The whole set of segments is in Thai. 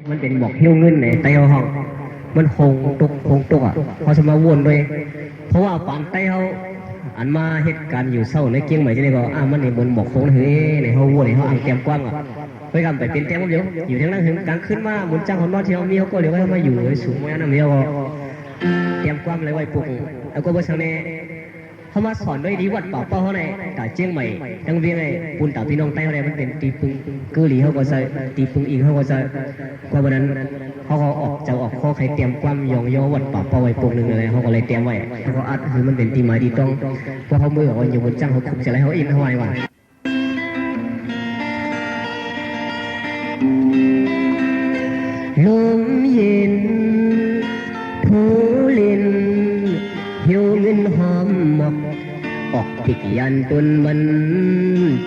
มันเป็นบอกเฮี้ยวเงินในไตเขาห้องมันคงตกอ่ะเขาจะมาวนด้วยเพราะว่าฝันไตเขาอันมาเหตุการณ์อยู่เศร้าในเกียงใหม่จะได้บอกมันในบนบอกโค้งเฮ้ยในเขาวนในเขาอ่างเตรียมกว้างอ่ะไปกันไปเป็นเต็มเดียวอยู่ทั้งนั้นถึงกลางขึ้นมาบนจ้างของนอนที่เขามีเขาก็เรียกว่ามาอยู่สูงไว้นั่นเดียวเตรียมกว้างเลยไว้ปลุกแล้วก็บนทางนี้เขามาสอนด้วยดีวัดป่าเป้าเขาในกาเจียงใหม่ทั้งเวียงไงปุ่นตาพี่น้องใต้เขาเลยมันเป็นตีปึงกือหลีเขาก็ใส่ตีปึงอีกเขาก็ใส่กว่าวันนั้นเขาก็ออกจะออกข้อใครเตรียมกว้ามยองย่อวัดป่าเป้าไว้ปลุกหนึ่งอะไรเขาก็เลยเตรียมไว้เขาก็อัดคือมันเป็นตีหมายดีต้องเพราะเขาเมื่อเขาอยู่บนจ้างเขาขุกจะอะไรเขาอินเขาไว้ว่าลมเย็นทูลินหิวเงินหอมหมกออกติกยันต้นมัน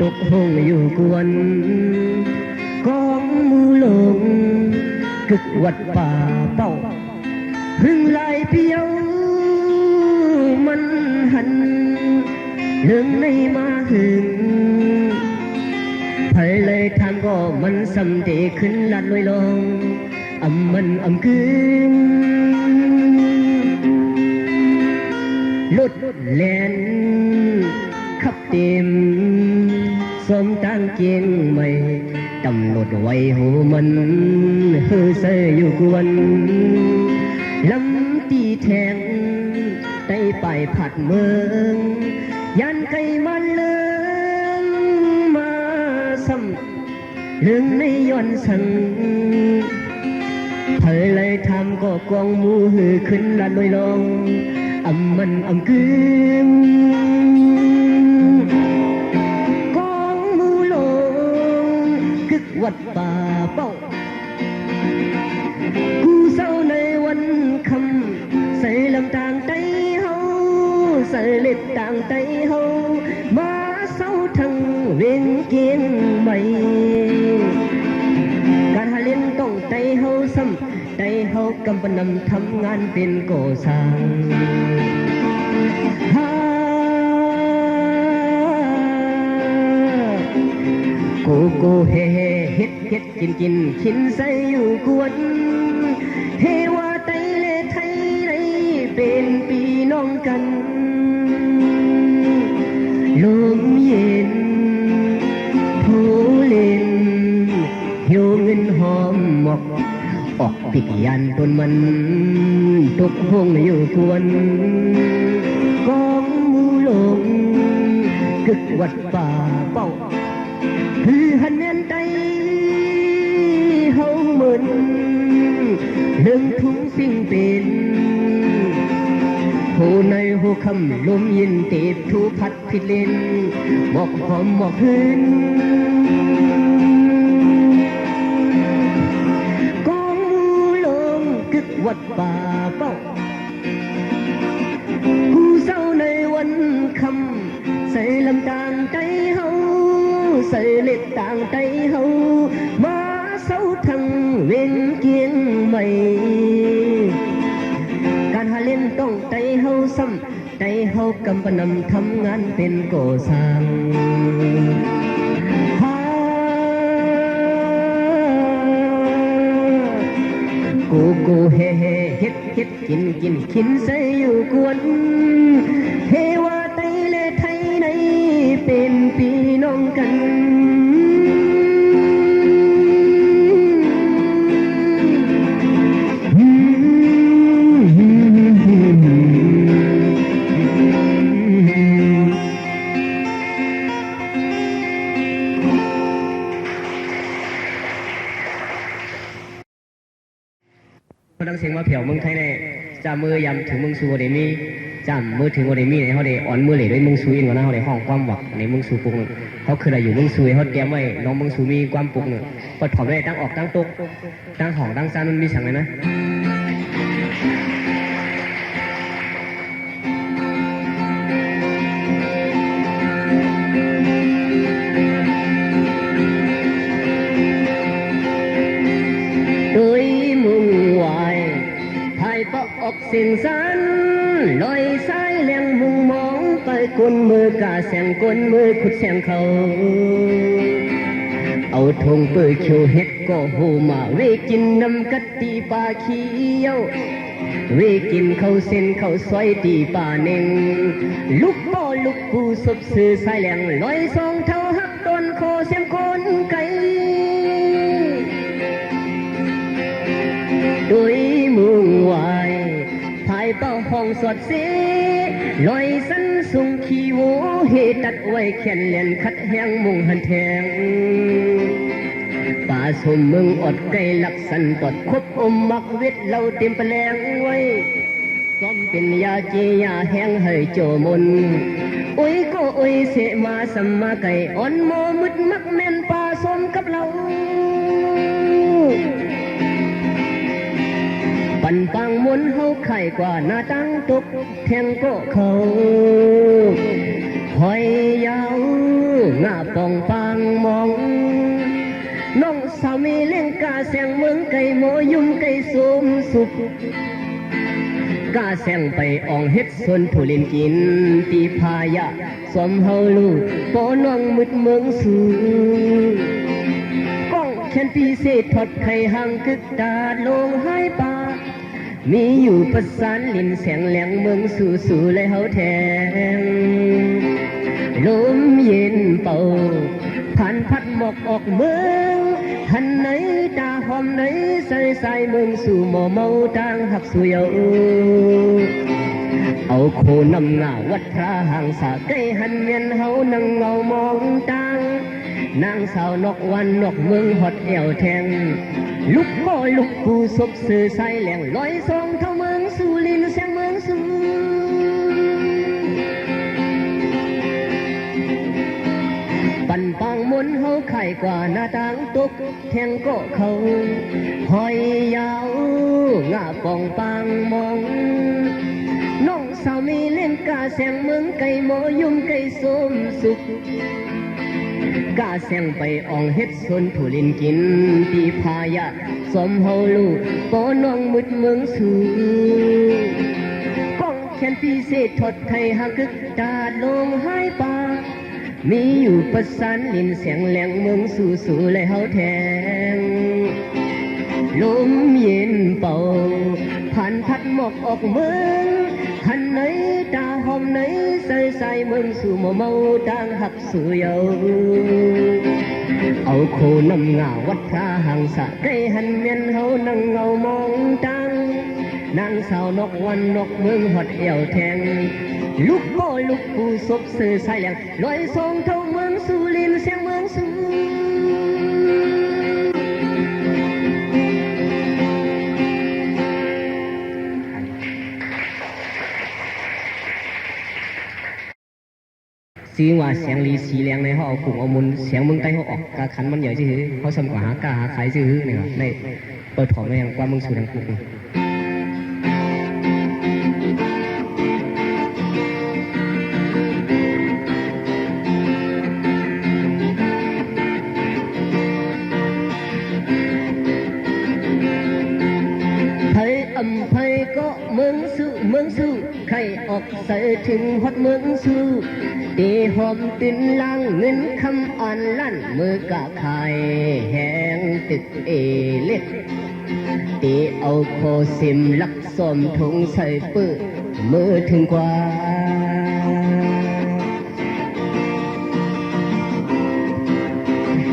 ตกห้องอยู่กวนกองมูลงกึกวัดป่าเป้าพึ่งลายเพียวมันหันเรื่องในมาหึงไผเลยทางก็มันสำเดขึ้นลัดลอยลงมันคืนลดแลนขับเต็มสมตั้งเกียงใหม่ตำรวจไว้หูมันเฮือเสยอยู่กวนลำตีแทงไต่ไปผัดเมืองยันไก่มันเลืองมาซ้ำเรื่องในย้อนสั่งเธอเลยทำก็กองมูหือขึ้นลัดลอยลงมันคืนกองมูลงกึกวัดป่าเป้ากูเศร้าในวันคำใส่ลำต่างไตเฮาใส่เล็ดต่างไตเฮามาเศร้าทั้งเวียงเกียงใหม่การหาเลี้ยงต้องไตเฮาซ้ำไตเฮากำปนำทำงานเป็นก่อสร้างกูเฮ็ดกินขินใส่อยู่กวนเฮว่าไตเลไทยไรเป็นพี่น้องกันลมเย็นผู้เล่นหิวเงินหอมหมกออกปิกยันต้นมันตกห้องอยู่กวนกองมูลงกึกวัดป่าเป้าคือหันเน้นใจเฮาเหมือนเรื่องทุ่งสิ่งเป็นหูในหูคำลมยินตีบทูพัดผิดเลนหมอกหอมหมอกหืนกองลงกึกวัดป่าเป้ากูเศร้าในวันคำใส่ลำต่างใจเฮาใส่เล็ดต่างใจเฮามาเศร้าทั้งเวียนเกียงใหม่การหาเล่นต้องใจเฮาซ้ำใจเฮากำปนำทำงานเป็นก่อสร้างกูเฮ็ดกินขินใส่อยู่กวนเฮว่าไตเลไทยในเป็นพี่น้องกันพดังเสียงมาเผียวเมืองไทยเนี่ยจะมือยำถึงเมืองซูเดมีจำมือถึงโอเดมีเนี่ยเขาได้อ่อนมือเหล่ด้วยเมืองซูอินวะนะเขาได้ห้องความหวักในเมืองซูปุกเนี่ยเขาคือได้อยู่เมืองซูเขาเตรียมไว้น้องเมืองซูมีความปุกเนี่ยก็ถอดได้ตั้งออกตั้งตกตั้งห้องตั้งซ่ามันมีสั่งเลยนะออกเสียงสันลอยสายแหลงมุงมองไปกลนมือกาแสงกลนมือขุดแสงเขา เอาทงเปื้อเขียวเฮ็ดก็โหมาเวกินน้ำกัดตีปลาเขียวเวกินข้าวเส้นข้าวซอยตีป่าเน่งลูกป่อลูกปูสบสื่อสายแหลงลอยสองเท่าหักต้นโคเสียงคนไก่ด้วยมุงไหวภายเป้าห้องสดเสลอยสันสุงขี้โวเหตัดไว้แขนเลียนคัดแหงมุงหันแทงป่าสมมึงอดไก่หลักสันตดคบอมมักเวทเราเต็มแปลงไว้ซ้อมเป็นยาจียาแห้งให้โจมนโอ้ยก็โอ้ยเสมาสัมมาไก่อ่อนโมมึดมักแม่นป่าสมกับเราปันปังมนเฮาไข่กว่าหน้าตั้งตกแทงก็เขาหอยยาวงาปองปังมองน้องสามีเล่งกาแสงเมืองไก่โมยุ่มไก่สมสุกกาแสงไปอ่องเฮ็ดส่วนผู้เล่นกินตีพายะสมเฮาลูกปอน้องมึดเมืองสูก้องแขนปีเศษทอดไข่ห่างกึกตาลงหายป่ามีอยู่ประสานลินแสงแหลงเมืองสู่สู่เลยเฮาแทงลมเย็นเป่าผ่านพัดหมอกออกเมืองหันไหนตาหอมไหนใส่ใส่เมืองสู่หมอเมาต่างหักสู่เยาเอาโคนำหน้าวัดพระห่างสาใกล้หันเมียนเฮานั่งเงามองต่างนางสาวนกวันนกเมืองหอดเอวแทงลุกบ่ลุกปูศพสื่อสายแหลงลอยทรงเท่าเมืองสู่ลินเสียงเมืองสู่ปันปังมนเฮาไข่กว่าหน้าต่างตกแทงก็เขาหอยยาวงาปองปังมองน้องสาวมีเล่นกาแสงเมืองไก่โมยุ่มไก่สมสุกกาแสงไปอ่องเฮ็ดสนผู้ลินกินตีพายะสมเฮาลูกปอน้องมึดเมืองสูก้องแขนปีเศษทอดไข่หักกึกตาลงหายป่ามีอยู่ประสานลินเสียงแหลงเมืองสู่สู่เลยเฮาแทงลมเย็นเป่าผ่านพัดหมอกออกเมืองหันไหนตาหอมไหนใส่ใส่เมืองสู่หมอเมาต่างหักสู่เยาเอาโคนำงาวัดพระห่างสะใกล้หันเมียนเฮานั่งเงามองต่างนางสาวนกวันนกเมืองหอดเอวแทงลูกบ่ลูกปูศพสื่อสายแหลงลอยทรงเท่าเมืองสู่ลินเสียงเมืองสู่ซีว่าเสียงลีสีแรงในเขาเอากลุ่มเอามุนเสียงเมืองใต้เขาออกกาขันมันใหญ่ซื่อเขาสมกว่าหากาหาขายซื่อเนี่ยในเปิดถอดในอย่างกว่าเมืองสู่ทางกลุ่มก็เมืองสู่ใครออกใส่ถึงฮอดเมืองสู่ตีหอมตินล่างเงินคำอ่านลั่นมือกะขายแหงตึกเอเล็กตีเอาโคซิมลักสมทงใส่ปื้อมือถึงกว่า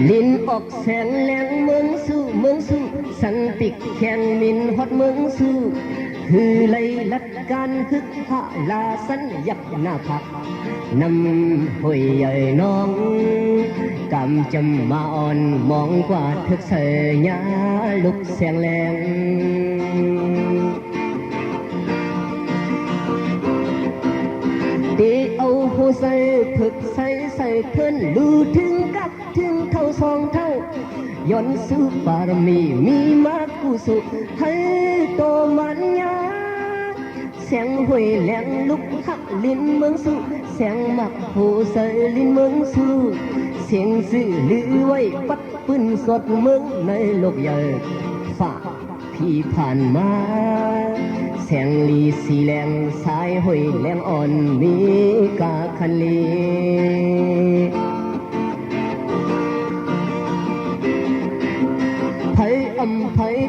ลินออกแสงแหลงเมืองสู่สังติกแข่งมินฮอดเมืองสู่คือไล่ลัดการคึกพระลาสัญยักหน้าผักนำหอยใหญ่น้องกำจำมาอ่อนมองกว่าทึกเสยญาลุกแสงแรงตีเอาหัวใส่ผึกใส่เพิ่นลูถึงกับถึงเท่าสองเท่าย้อนสืบบารมีมีมากุสุให้โตมันยาเสียงหวยแหลงลุกหักลิ้นเมืองสู่เสียงหมักหูใส่ลิ้นเมืองสู่เสียงสื่อลือไว้ปัดปืนสดเมืองในโลกใหญ่ฝ่าพี่ผ่านมาเสียงลีสีแหลงสายหวยแหลงอ่อนมีกาคันลี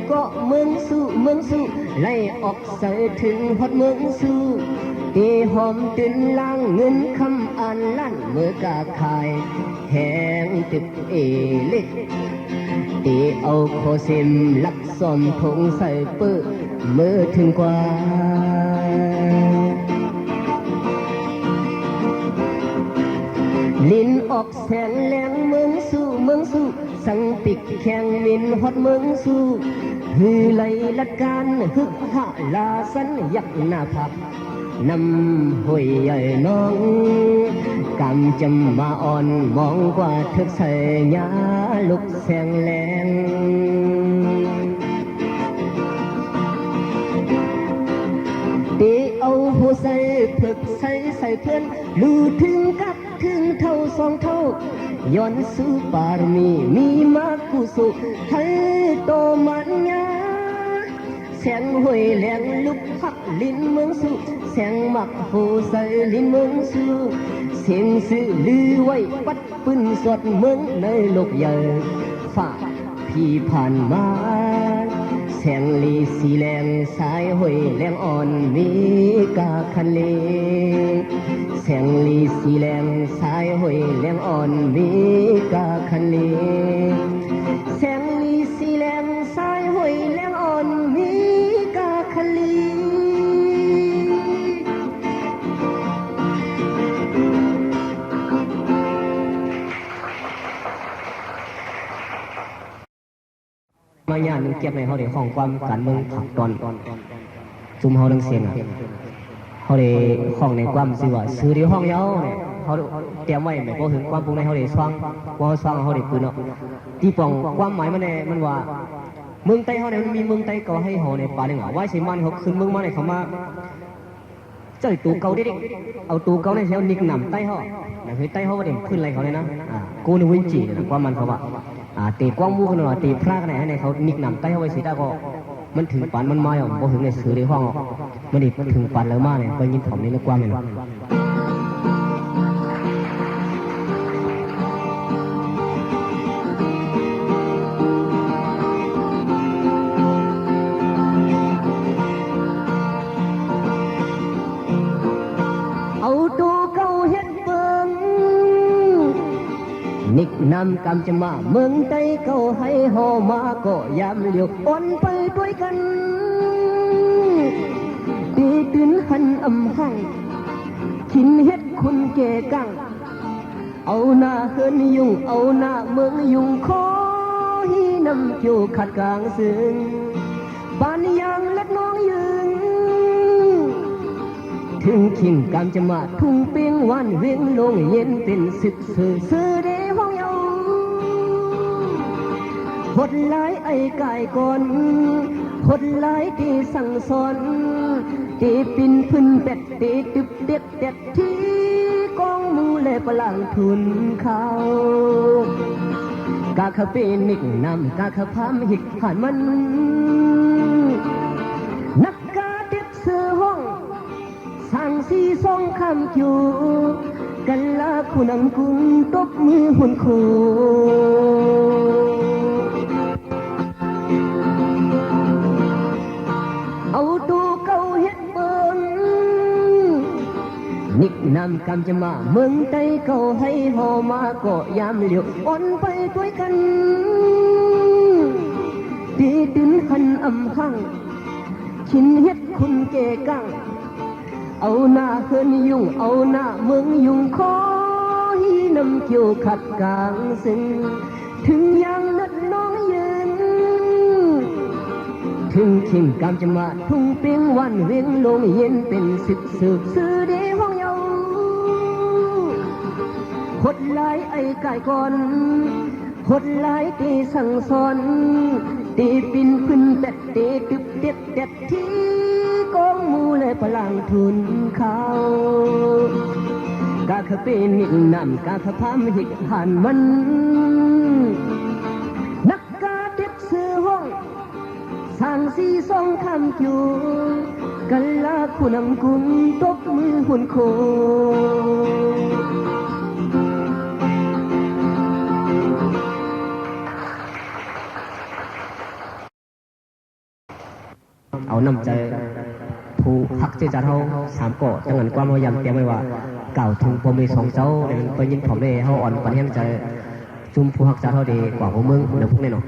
เกาะเมืองสู่ไล่ออกใส่ถึงฮอดเมืองสู่ตีหอมตื่นล่างเงินคำอ่านลั่นเมื่อกาขายแหงตึกเอเล็กตีเอาโคซิมลักซ่อมทงใส่เปื้อเมื่อถึงกว่าลิ้นออกแสงแรงเมืองสู่สังปิกแข่งมินฮอดเมืองสู่ฮือไหลละการฮึกหะลาสันยักหน้าผักนำห้วยใหญ่น้องกำจำมาอ่อนมองกว่าทึกใส่ยาลุกแสงแรงตีเอาหัวใส่ผึกใส่เพื่อนรู้ถึงกับถึงเท่าสองเท่าย้อนสู่ปารมีมาคู่สุให้โตมันยาแสงห้วยแหลงลุกพักลิ้นเมืองสู่แสงหมักโหใส่ลิ้นเมืองสู่เสียงสื่อลือไว้ปัดปืนสดเมืองในโลกใหญ่ฝ่าพี่ผ่านมาแสงลีสีแรงสายห้วยแรงอ่อนมีกาคันเลแสงลีสีแรงสายห้วยแรงอ่อนมีกาคันเลแสงลีสีแรงสายห้วยแรงอ่อนมีกาคันลีมาญาหนึ่งเก็บในเขาได้ของความการเมืองผักตอนซุ่มเขาดังเสียงเขาได้ของในความสิว่าซื้อที่ห้องเย้าเนี่ยเขาเตรียมไว้ไม่พอถึงความปรุงในเขาได้สว่างว่าสว่างเขาได้ปืนเนาะที่ปองความหมายมันเนี่ยมันว่าเมืองไต้เขาเนี่ยมันมีเมืองไต้เก่าให้เขาในป่าเนี่ยว่าใช่มันเขาขึ้นเมืองมาเนี่ยเขามาเจ้าตัวเก่าเด็กเอาตัวเก่าเนี่ยเขานิกนำไต้เขาแต่คือไต้เขาว่าเด็กขึ้นอะไรเขาเลยนะกูนึกวิจินะความมันเขาว่าตีกว้างมูกันหน่อยตีพลาดกันไหนให้ในเขานิกนำไต้เขาไว้สิได้ก็มันถึงปานมันมาอ่ะพอถึงในสื่อในห้องมันดิมันถึงปานแล้วมากเลยไปยินถ่อมนี่แล้วกว้างเลยเอาตัวเก่าเฮ็ดเบิ่งนิกนำกำจะมาเมืองไต้เก่าให้หอมาก็ยามเหลียวอ่อนไปด้วยกันตีตื่นหันอำหังขินเฮ็ดคุณเกกังเอาหน้าเฮินยุ่งเอาหน้าเมืองยุ่งขอฮีนำเกี่ยวขัดกลางซึ่งบ้านยางเล็กน้องยืนถึงขิงกำจะมาทุ่งเปียงวันเวียงลงเย็นเป็นสิบสื่อเดห้องเยาหดหลายไอ้กายก่อนหดหลายที่สั่งสอนตีปินพื้นเป็ดตีตึบเด็ดที่กองมูเลปลังทุนเขากาขะเป็นนิกนำกาขะพามหิกผ่านมันนักกาเด็บเสือห้องสั่งสีสองคำคิวกันลาคุณังกุงตบมือหุ่นคูเอาตัวเก่าเฮ็ดเบิ่งนิกนำกำจะมาเมืองไต้เก่าให้หอมาก็ยามเหลียวอ่อนไปด้วยกันตีตื่นหันอำหังขินเฮ็ดคุณเกกังเอาหน้าเฮินยุ่งเอาหน้าเมืองยุ่งขอฮีนำเกี่ยวขัดกลางซึ่งถึงยังนัดน้องยืนถึงขิงกำจะมาทุ่งเปียงวันเวียงลงเย็นเป็นสิบสืบสื่อเดห้องเยาหดหลายไอ้กายก่อนหดหลายตีสั่งสอนตีปินพื้นเป็ดตีตึบเด็ดที่กองมูเลยพลังทุนเขากาขะเป็นนิกนำกาขะพามหิกหันมันนักกาเด็บเสือห้องสั่งสีสองคำคิวกันลาคุณำกุงตบมือหุ่นโค นำใจผู้หักเจจาเขาสามเกาะจังหวัดความพยายามเตรียมไว้ว่าเก่าทุงพอมีสองเจ้าเนี่ยมันไปยินผมได้เขาอ่อนปันแห้งใจจุ่มผู้หักจาเขาดีกว่าพวกมึงเดี๋ยวพวกนี้เนาะ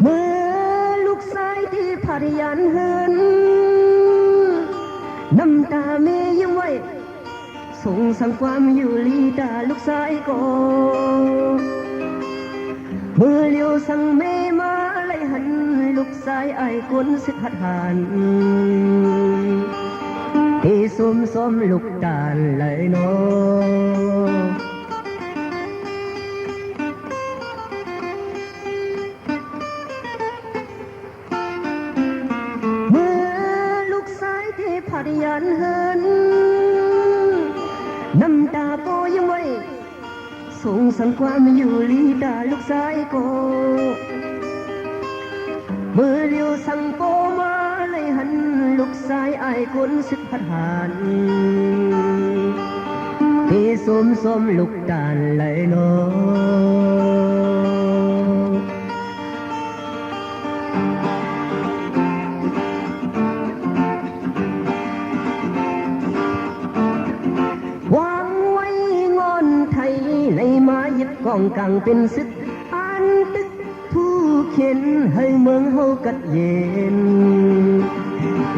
เมื่อลูกชายที่พาริยันเฮินน้ำตาเมยยิ้มไว้ส่งสั่งความอยู่ลีตาลูกชายก็เมื่อเลี้ยวสั่งเมมาไล่หันลูกชายไอ้คนสิหัดหันที่สมลูกตาลเลยเนาะเมื่อลูกชายที่พาริยันเฮินน้ำตาโปยังไว้ส่งสั่งความอยู่ลีตาลูกชายโกเมื่อเลี้ยวสั่งโปมาเลยหันลูกชายไอ้คนสิบพัดหันที่สมลูกตาลเลยเนาะกองกลางเป็นศึกอันตึกผู้เข็นให้เมืองเฮากัดเย็น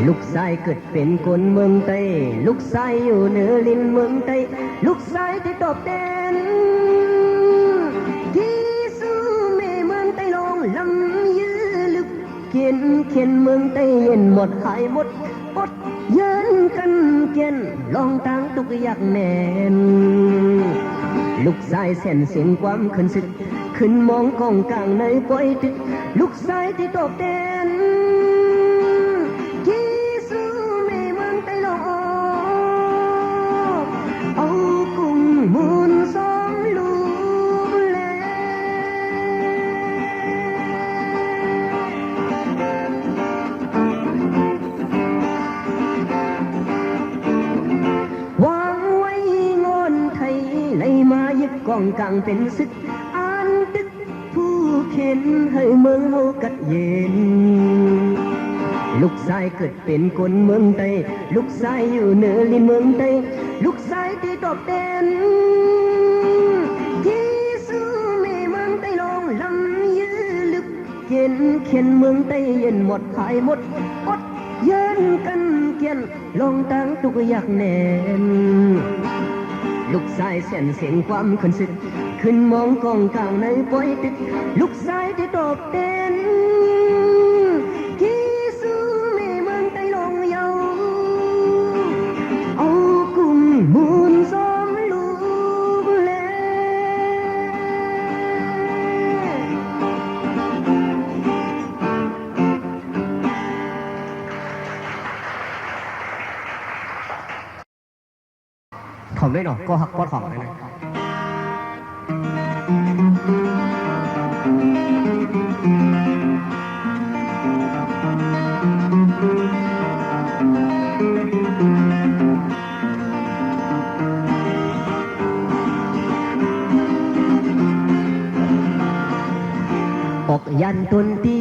ลูกชายเกิดเป็นคนเมืองใต้ลูกชายอยู่เหนือลินเมืองใต้ลูกชายที่ตอบแทนที่สู้แม่เมืองใต้ลงลำยื้อลึกเขียนเมืองใต้เย็นหมดหายหมดอดเยินกันเกียนลองตั้งตุกอยากแน่นลูกชายเส้นเสียงความขึ้นสึกขึ้นมองกองกลางในปล่อยตึกลูกชายที่ตอบแทนที่สู้แม่เมืองใต้ลงเอากุ้งมูลสองลูกแลวางไว้งอนไทยเลยมายึดกองกลางเป็นศึกอันตึกผู้เข็นให้เมืองเฮากัดเย็นลูกชายเกิดเป็นคนเมืองใต้ลูกชายอยู่เหนือลินเมืองใต้ลูกชายที่ตอบแทนที่สู้แม่เมืองใต้ลงลำยื้อลึกเขียนเมืองใต้เย็นหมดหายหมดอดเย็นกันเกียนลองตั้งตุกอยากแน่นลูกชายเส้นเสียงความขึ้นสึกขึ้นมองกองกลางในปล่อยตึกลูกชายที่ตอบแทนที่สู้แม่เมืองใต้ลงเยาเอากุ้งมูลสองลูกแลผมได้หนอก็หักปอดของเลยนะออกยันตนตี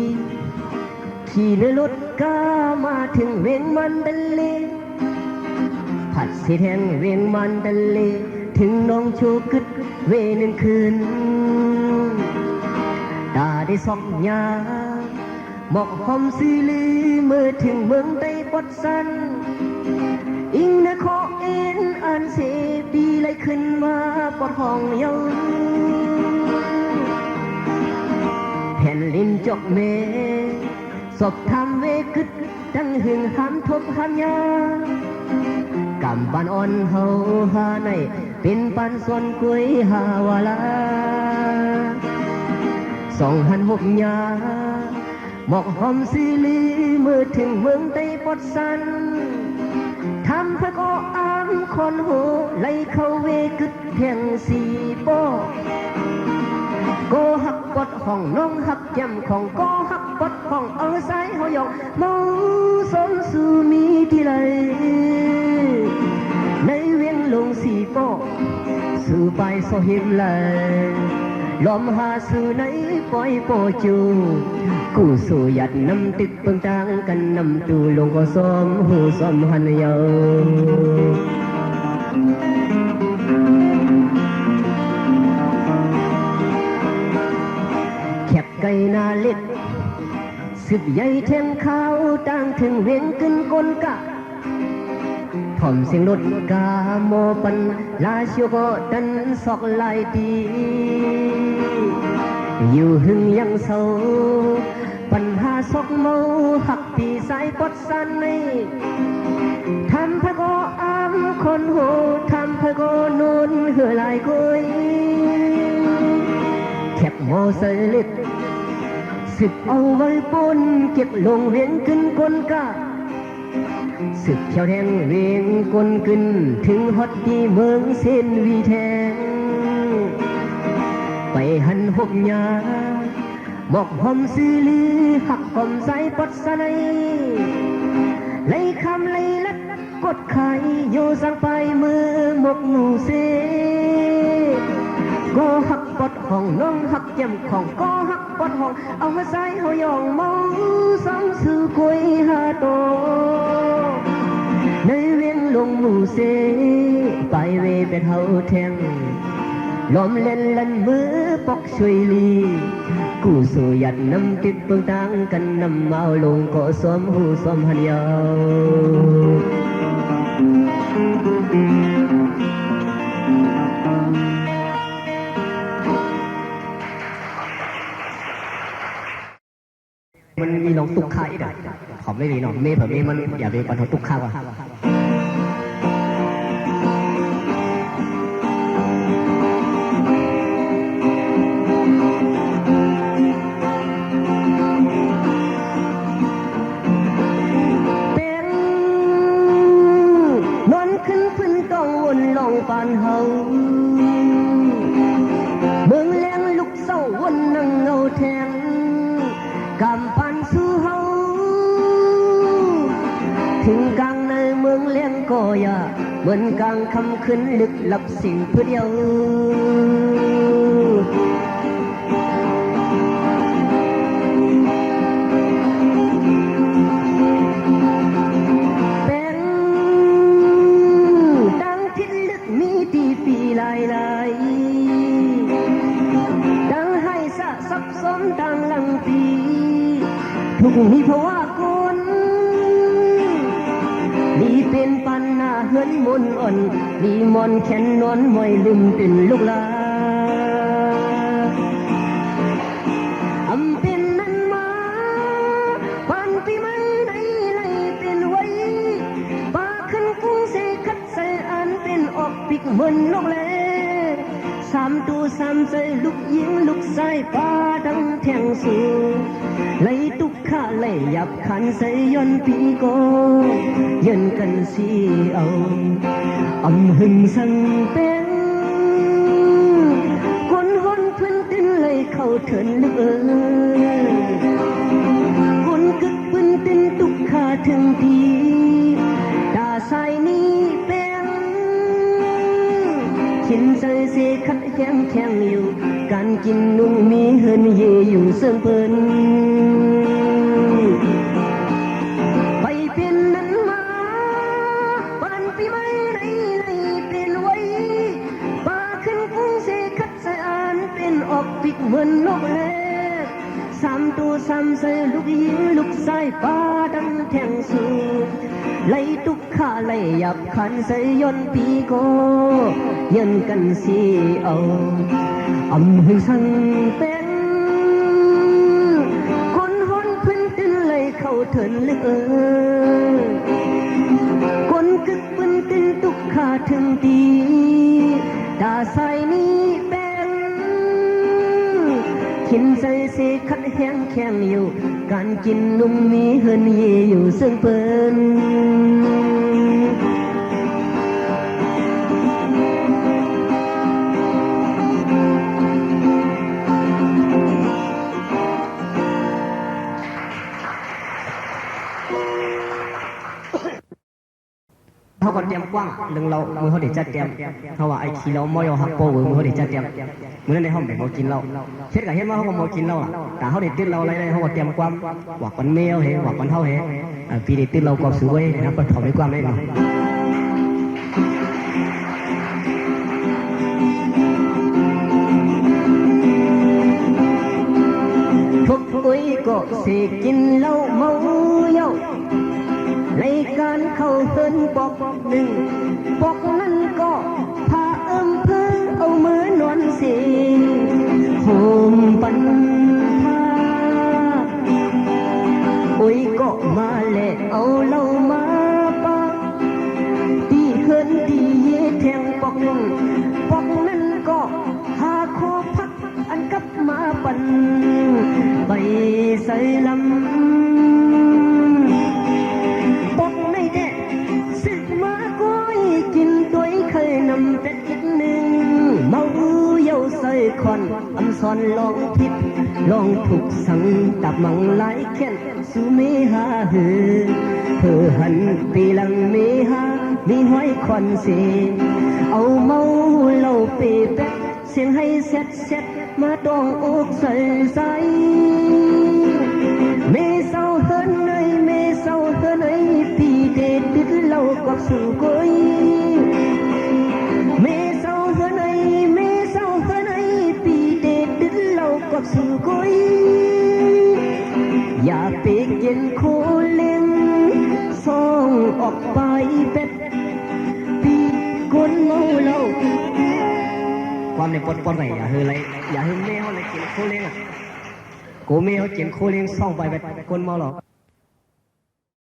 ขี่ในรถก้ามาถึงเวียงมันดันเลผัดเสียแทงเวียงมันดันเลถึงน้องโชกึดเวนึงคืนตาได้ส่องยาหมอกหอมซีลีเมื่อถึงเมืองใต้ปดสันอิงนะขอเอ็นอันเสปีไหลขึ้นมาปดห้องเยาแผ่นลิ้นจกเมศพทำเวกึดตั้งหึงหันทบหันยากำปันอ่อนเฮาหาในเป็นปันส่วนกุยหาวาลา2,600ยาหมอกหอมซีลีเมื่อถึงเมืองใต้ปดสันทำเพื่อก็อ้างคนโหไล่เข้าเวกึดเพียงสีโปโกหักปดห้องน้องหักยำของโกหักปด กของเอาสายเขาหยอกมองสมสู่มีที่ไรในเวียงลงสีโปสู่ไปโซหิมเลยลมหาสู่ในปอยโปจูกูสู่หยัดน้ำตึกเปิงต่างกันน้ำตูลงก็ซ้อมหูซ้อมหันเยาแคบไก่นาเล็ดสืบใหญ่แทงข้าวต่างถึงเวียงขึ้นกลกะถ่อมเสียงรถกาโมปันลาเชียวก็ดันสอกลายดีอยู่หึงยังเศร้าปัญหาสอกเมาหักปีสายปดสันในทำพะก็อ้ามคนโหทำพะก็นุนเหือลายกุยแคบโมเสลิดสึกเอาไว้ปนเก็บลงเวียนขึ้นกลกะสึกเที่ยวแทงเวียงกลขึ้นถึงฮอดที่เมืองเส้นวีแทงไปหันหบยาบอกหอมซื้อลือหักกอมใส่ปดสนัยไล่คำไล่ลัดกดไข่โยสั่งไปมือหมกหนูเสก็หักปดห้องน้องหักยำของก็หักปดห้องเอามาใส่เฮายองมองสองสื่อคุยหาโตในเวียงลงหมู่เสไปเวเป็นเฮาแทงล้อมเล่นลันมือปอกช่วยลีกูสู่หยัดน้ำติดเปิงต่างกันน้ำเมาลงก็ซ้อมหูซ้อมหันยาวมันมีน้องตุกข้าอีกอ่ะขอไม่มีน้องเมย์เผื่อเมย์มันอย่าไปปันทตุกข้าว่ะเป็นนอนขึ้นพื้นต้องวนลองปานเฮาเมืองแรงลุกเศร้าวนนั่งเงาแทงกำปันสู้เฮาถึงกลางในเมืองเลี้ยงก็อย่าเหมือนกลางคำขึ้นลึกลับสิ่งเพื่อเดียวเป็นดังที่ลึกมีตีปีลายลายดังให้สะสับสมดังลังปีทุกนี้เพราะว่าคนนี่เป็นปันหน้าเหินมนอ่อนนี่มอนแขนนอนมวยลืมเป็นลูกลาอำเป็นนั้นมาปันปีไม่ไหนเลยเป็นไว้ปาขึ้นฟุ้งเสคัดใส่อันเป็นออกปิกเหมือนนกเล่สามตัวสามใจลูกยิงลูกใส่ป้าดังแทงสูไล่ตุกข้าไล่หยับขันใส่ย้อนปีโกยันกันสีเอาอำหึงสังเป็นคนหอนพื้นตินไล่เข้าเถินลึกคนกึกพื้นตินตุกข้าถึงทีตาสายนี้เป็นขินใจเสขัดแข็งแข็งอยู่การกินนุ่งมีเฮินเยอยู่เสื่อมเปิ้นไปเป็นนั้นมาปันปีไม่ไหนเลยเป็นไว้ปาขึ้นฟุ้งเสคัดใส่อ่านเป็นออกปิกเหมือนนกแลสามตัวสามใส่ลูกยิงลูกใส่ป้าดังแทงสูไล่ตุกข้าไล่หยับขันใส่ย้อนปีโกยันกันสีเอาอำหึงสังเป็นคนหอนพื้นตินไล่เข้าเถินลึกคนกึกพื้นตินตุกข้าถึงตีตาใสนี้เป็นขินใส่เสขัดแห้งแข็งอยู่การกินนุ่มมีเฮินเยอยู่ซึ่งเปิ้น เขาก็เตรียมกว้างเรื่องเรามือเขาเด็ดจัดเตรียมเขาว่าไอ้ขี้เราไม่ยอมหักโป้มือเขาเด็ดจัดเตรียมมือนั้นในห้องเด็กเขากินเราเช็ดกับเห็นว่าเขาก็มากินเราอ่ะแต่เขาเด็ดติดเราอะไรเขาก็เตรียมความหวักปันเมียวเหหวักปันเท่าเหปีเด็ดติดเราก็สวยนะก็ถอดไปความได้หน่อยทุกอุ้ยก็เสกกินเหล้าเมาเย้าในการเข้าเฮินปอกหนึ่งปอกนั้นก็พาเพื่อเอามือนวลเสีโฮมปันพาอุ้ยก็มาแลกเอาเหล้ามาปาตีเฮินตีเย่แทงปอกหนึ่งปอกนั้นก็หาคอพักอันกับมาปันไปใส่ลำปอกในแดดสึกมาก้อยกินตัวเคยนำเป็ดอีกหนึ่งเมาเย้าใส่คอนอันซอนลองผิดลองถูกสั่งตับมังไหลแค้นสู่เมหาหือเพื่อหันปีหลังเมหามีห้อยควันเสเอาเมาเหล้าเปเป็ดเสียงให้เซ็ดมาต้องอกใส่ใส่เมเศร้าเฮินเอ้ยเมเศร้าเฮินเอ้ยปีเด็ดติดเหล้ากับสู่กุยเมเศร้าเฮินเอ้ยเมเศร้าเฮินเอ้ยปีเด็ดติดเหล้ากับสู่กุยอย่าไปกินโคเล่นส่องออกไปเป็ดปีคนเมาเหล้าความในปนไหนอย่าเฮืออะไรอย่าเฮือเมเขาเลยกินโคเล้งอ่ะกูเมเขากินโคเล้งซ่องไปแบบคนเมาหรอก